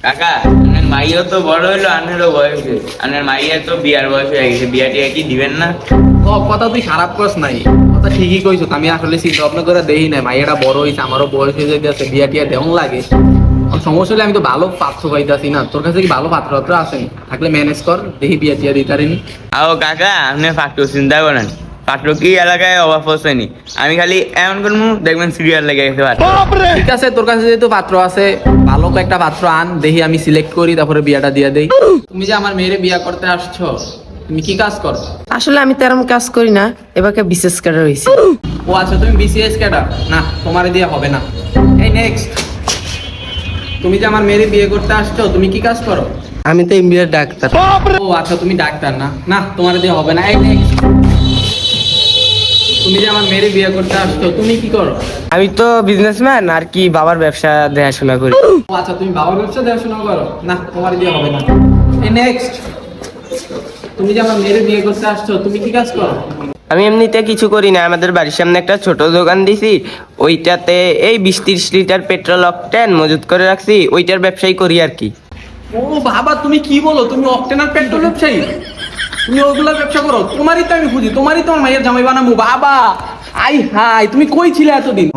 কাকা আপনার মাইও তো বড় হইলো, আনেরও বয়স হয়েছে, আপনার মাইয়া তো বিয়ার বয়স হয়ে গেছে, বিয়া টিয়া কি দিবেন না? ও কথা তুই খারাপ করস নাই, কথা ঠিকই কইছো। আমি আসলে চিন্তা ভাবনা করে দেখি নাই, মাইয়াটা বড় হয়েছে, আমারও বয়স হয়ে যাইতেছে, বিয়া টিয়া দেওয়া লাগে। সমস্যা হলে আমি তো ভালো পাত্র পাইতাছি না। তোর কাছে কি ভালো পাত্র পাত্র আছে? থাকলে ম্যানেজ কর, দেখি বিয়া টিয়া দিতারিনি। আও কাকা আপনি ফাটু চিন্তা করেন, ফাটু কি এলাকায় অভাব হচ্ছেনি, আমি খালি এমন করবো দেখবেন সিরিয়াল লেগে গেছে পাত্র। ঠিক আছে, তোর কাছে যেহেতু পাত্র আছে, ভালো একটা পাত্র আন, দেখি আমি সিলেক্ট করি, তারপরে বিয়াটা দিয়ে দেই। তুমি যে আমার মেয়েরে বিয়া করতে আসছো, তুমি কি কাজ করো? আসলে আমি তেরম কাজ করি না, এবারকে বিশেষ করে হয়েছে। ও আচ্ছা, তুমি বিসিএস ক্যাডার না, তোমার দিয়ে হবে না। এই নেক্সট, তুমি যে আমার মেয়েরে বিয়ে করতে আসছো, তুমি কি কাজ করো? আমি তো এমবিএ ডাক্তার। ও আচ্ছা, তুমি ডাক্তার না, না তোমার দিয়ে হবে না। এই নেক্সট, তুমি যে আমার মেয়েরে বিয়ে করতে আসছো, তুমি কি করো? আমি তো বিজনেসম্যান, আর কি বাবার ব্যবসা দেখাশোনা করি। ও আচ্ছা, তুমি বাবার ব্যবসা দেখাশোনা করো, না তোমার দিয়ে হবে না। এই নেক্সট, তুমি যে আমার মেয়েরে বিয়ে করতে আসছো, তুমি কি কাজ করো? আমি এমনিতে কিছু করি না, আমাদের বাড়ির সামনে একটা ছোট দোকান দিছি, ওইটাতে এই 20-30 লিটার পেট্রোল অকটেন মজুত করে রাখছি, ওইটার ব্যবসায়ী করি আর কি। ও বাবা, তুমি কি বলো? তুমি অকটেনার পেট্রোল ব্যবসায়ী? তুমি ওগুলোর ব্যবসা করো? তোমারই তো আমি খুঁজি, তোমারই তো আমার মায়ের জামাই বানাবো। বাবা আই হাই, তুমি কই ছিলে এতদিন?